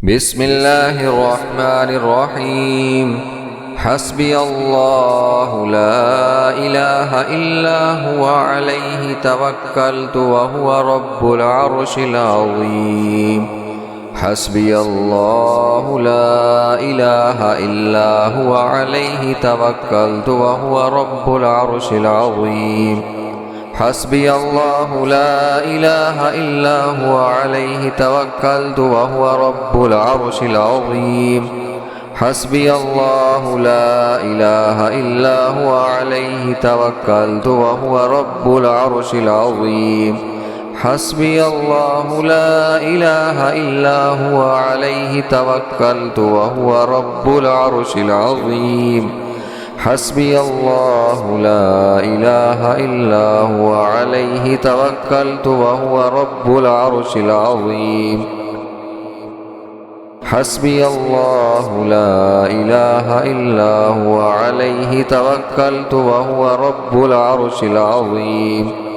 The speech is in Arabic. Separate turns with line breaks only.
بسم الله الرحمن الرحيم. حسبي الله لا إله إلا هو عليه توكلت وهو رب العرش العظيم. حسبي الله لا إله إلا هو عليه توكلت وهو رب العرش العظيم. حسبي الله لا إله إلا هو عليه توكلت وهو رب العرش العظيم. حسبي الله لا إله إلا هو عليه توكلت وهو رب العرش العظيم. حسبي الله لا إله إلا هو عليه توكلت وهو رب العرش العظيم. حسبي الله لا إله إلا هو عليه توكلت وهو رب العرش العظيم. حسبي الله لا إله إلا هو عليه توكلت وهو رب العرش العظيم.